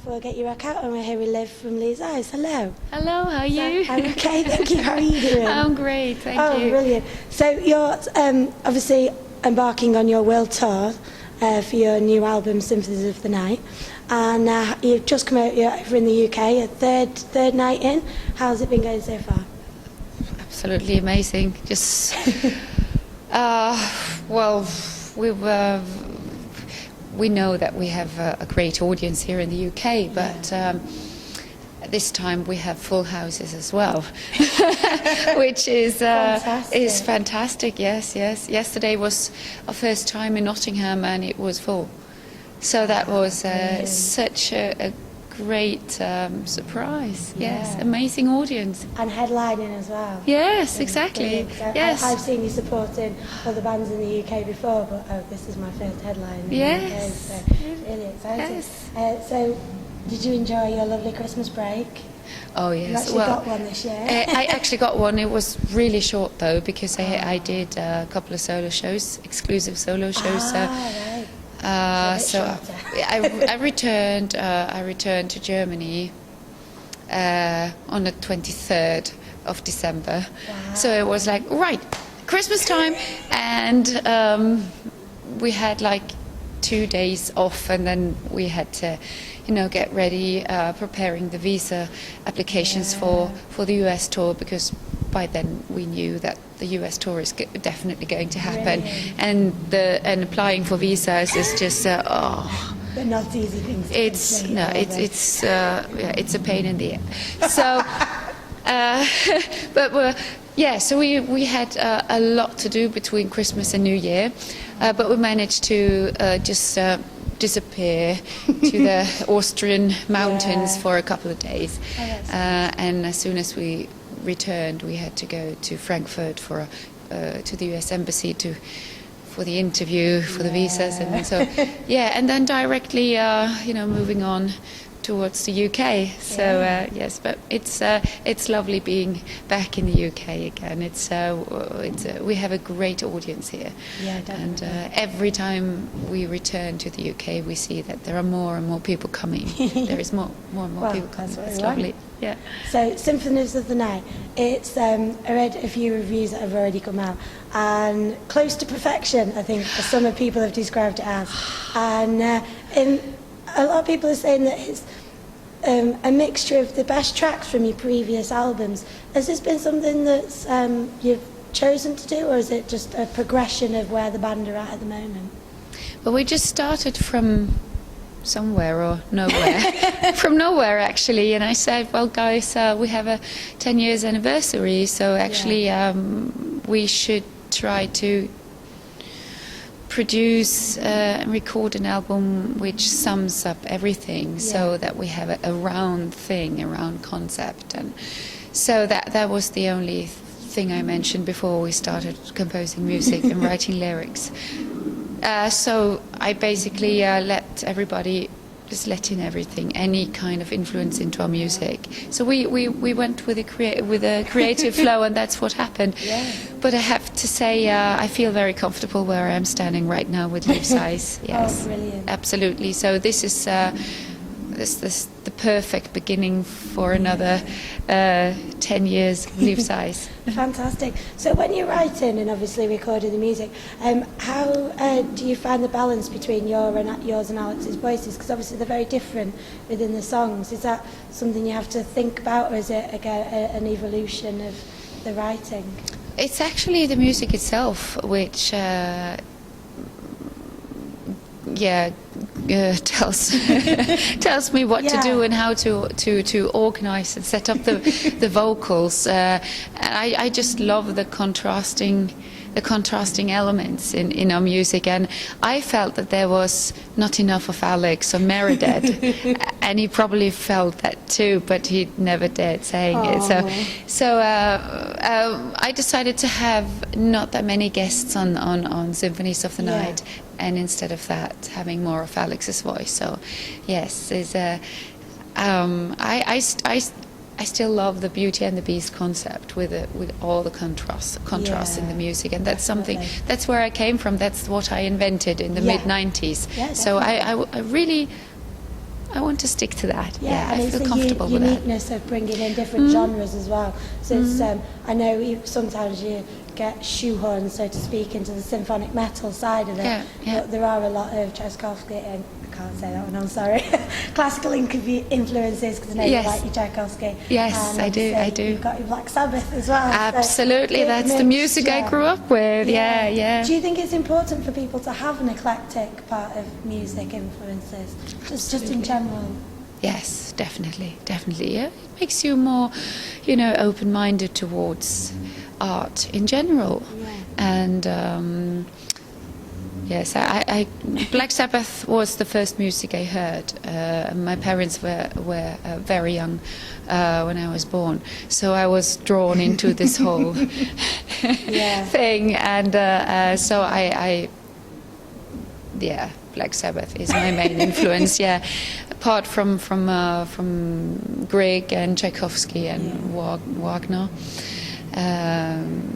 for Get Your Rock Out, and we're here with Liv from Lee's Eyes. Hello. Hello, how are you? I'm okay, thank you. How are you doing? I'm great, thank you. Oh, brilliant. So you're obviously embarking on your world tour for your new album, Symphonies of the Night, and you've just come out over in the UK, a third night in. How's it been going so far? Absolutely amazing. Just, well, we know that we have a great audience here in the UK, but this time we have full houses as well, which is fantastic. Yes. Yesterday was our first time in Nottingham, and it was full. So that was such a great surprise. Yes, amazing audience. And headlining as well. Yes, exactly. Yes. I've seen you supporting other bands in the UK before, but this is my first headline in the UK, so really exciting. Yes. So, did you enjoy your lovely Christmas break? Oh yes. You actually got one this year. I actually got one. It was really short though, because I did a couple of solo shows, exclusive solo shows. Right. So I returned to Germany on the 23rd of December. Wow. So it was like, right, Christmas time, and we had like 2 days off, and then we had to, get ready, preparing the visa applications for the US tour, because by then we knew that the US tour is definitely going to happen. Brilliant. and applying for visas is just But not easy things. It's a pain in the ass. So so we had a lot to do between Christmas and New Year, but we managed to just disappear to the Austrian mountains for a couple of days, and as soon as we returned, we had to go to Frankfurt to the US embassy for the interview for the visas, and so and then directly moving on towards the UK. So yes, but it's lovely being back in the UK again. We have a great audience here. Yeah, definitely. And every time we return to the UK, we see that there are more and more people coming. There is more and more people coming. It's lovely. Yeah. So Symphonies of the Night, it's I read a few reviews that have already come out, and close to perfection, I think some of people have described it as, and a lot of people are saying that it's a mixture of the best tracks from your previous albums. Has this been something that's you've chosen to do, or is it just a progression of where the band are at the moment? Well, we just started from somewhere or nowhere, from nowhere actually, and I said, well guys, we have a 10 years anniversary, so actually we should try to produce and record an album which sums up everything, so that we have a round thing, a round concept. And so that was the only thing I mentioned before we started composing music and writing lyrics. So I basically let everybody just let in everything, any kind of influence into our music. So we went with a creative flow, and that's what happened. Yeah. But I have to say, I feel very comfortable where I am standing right now with Leaf's Eyes. Yes, Oh, brilliant. absolutely. So this is the perfect beginning for another 10 years of Leaf's Eyes. Fantastic. So when you're writing and obviously recording the music, how do you find the balance between yours and Alex's voices? Because obviously they're very different within the songs. Is that something you have to think about, or is it an evolution of the writing? It's actually the music itself which tells me what to do and how to organize and set up the vocals. And I just love the contrasting elements in our music, and I felt that there was not enough of Alex or Meredith, and he probably felt that too, but he never dared saying it. So I decided to have not that many guests on Symphonies of the Night, and instead of that, having more of Alex's voice. So yes, I still love the Beauty and the Beast concept with all the contrast in the music, and that's something. That's where I came from. That's what I invented in the mid '90s. Yeah, so I really I want to stick to that. Yeah, and I it's feel the comfortable with that. uniqueness of bringing in different genres as well. So it's, I know sometimes you get shoehorned, so to speak, into the symphonic metal side of it. Yeah, yeah. But there are a lot of Tchaikovsky, and I can't say that one, I'm sorry, classical influences, because I know Yes. you like your Tchaikovsky. Yes, And I do, obviously I do. You've got your Black Sabbath as well. Absolutely, So that's the music I grew up with. Yeah. Do you think it's important for people to have an eclectic part of music influences, just in general? Yes, definitely. Yeah, it makes you more, open-minded towards art in general. Yeah. And yes, I Black Sabbath was the first music I heard. My parents were very young when I was born, so I was drawn into this whole thing, and so I Black Sabbath is my main influence. Yeah, apart from Grieg and Tchaikovsky and Wagner.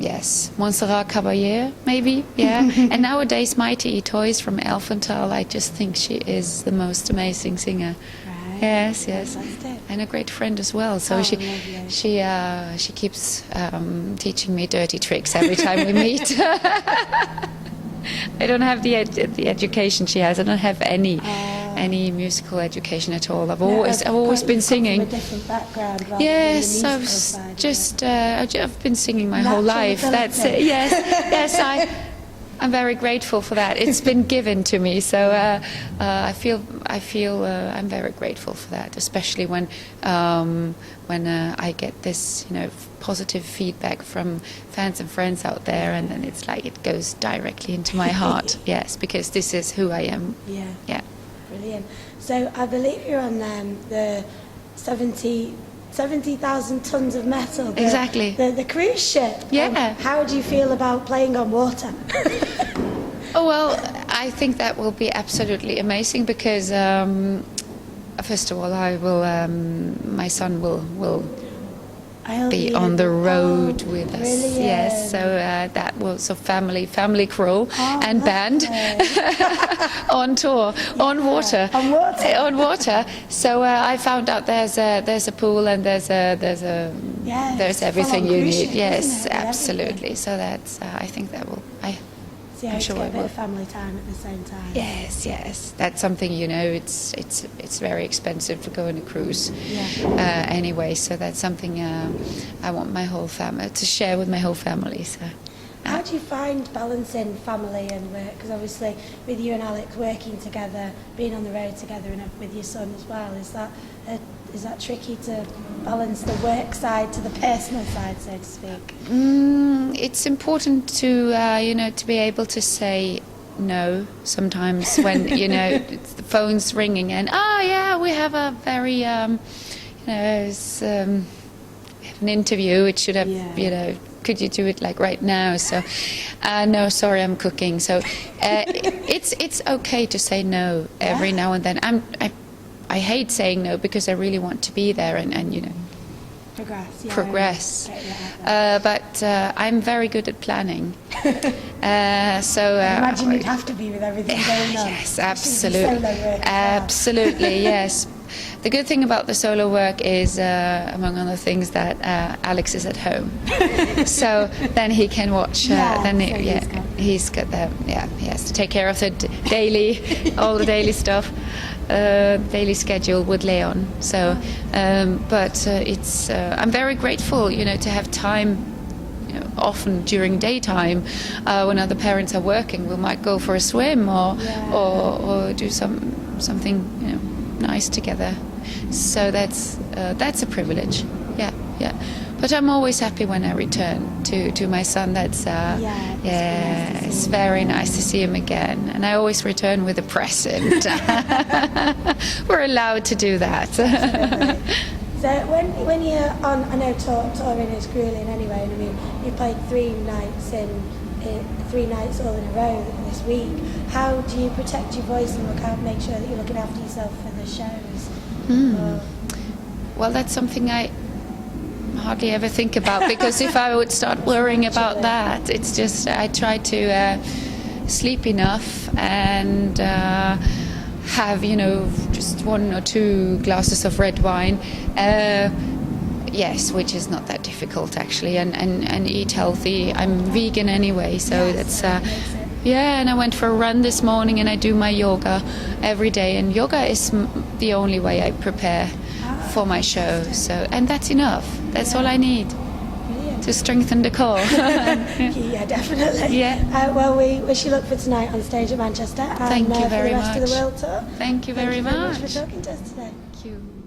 Yes, Montserrat Caballé, maybe, yeah. And nowadays, Mighty Toys from Elfenthal, I just think she is the most amazing singer. Right. Yes, Fantastic. and a great friend as well. So Lovely. she keeps teaching me dirty tricks every time we meet. I don't have the education she has. I don't have any musical education at all. I've always been singing. From a different background, rather Yes, than the I've musical side, just I've been singing my whole Natural life. That's ability. it. Yes. I'm very grateful for that. It's been given to me, so I feel I'm very grateful for that, especially when I get this positive feedback from fans and friends out there, and then it's like it goes directly into my heart. Yes, because this is who I am. Yeah. Brilliant. So I believe you're on the 70,000 tons of metal. Exactly. The cruise ship. Yeah. How do you feel about playing on water? Oh, well, I think that will be absolutely amazing because, first of all, my son will be on the road with us. Brilliant. Yes, so that was a family crawl and band on tour, on water. On water. So I found out there's a pool and there's everything you need. Yes, absolutely. So that's I think that will. I'm sure get a it bit will. of family time at the same time. Yes. That's something it's very expensive to go on a cruise. Yeah. Anyway, so that's something I want my whole family to share with my whole family. So. How do you find balancing family and work? Because obviously, with you and Alex working together, being on the road together, and with your son as well, is that tricky to balance the work side to the personal side, so to speak? It's important to to be able to say no sometimes when the phone's ringing and we have a very we have an interview. It should have could you do it like right now? So no, sorry, I'm cooking. So it's okay to say no every now and then. I hate saying no because I really want to be there and progress. But I'm very good at planning. So I imagine you'd have to be with everything going on. Yes, absolutely. Solo work as well. Absolutely, yes. The good thing about the solo work is, among other things, that Alex is at home, so then he can watch. He's got the he has to take care of the all the daily stuff, daily schedule with Leon. So, but it's I'm very grateful, to have time. Often during daytime, when other parents are working, we might go for a swim or do something nice together. So that's a privilege. Yeah. But I'm always happy when I return to my son. That's it's very nice to see him again. And I always return with a present. We're allowed to do that. So when you're on, I know touring is grueling anyway, and I mean you played 3 nights all in a row this week. How do you protect your voice and make sure that you're looking after yourself for the shows? Well, that's something I hardly ever think about because if I would start worrying about that, it's just I try to sleep enough and have, just 1 or 2 glasses of red wine. Yes, which is not that difficult actually, and eat healthy. I'm vegan anyway, so that's yeah. And I went for a run this morning, and I do my yoga every day. And yoga is the only way I prepare for my show. So, and that's enough. That's all I need to strengthen the core. Yeah, definitely. Yeah. Well, we wish you luck for tonight on stage at Manchester. And, Thank you for very the rest much. of the world tour. Thank you very Thank you very much. much for talking to us today. Thank you.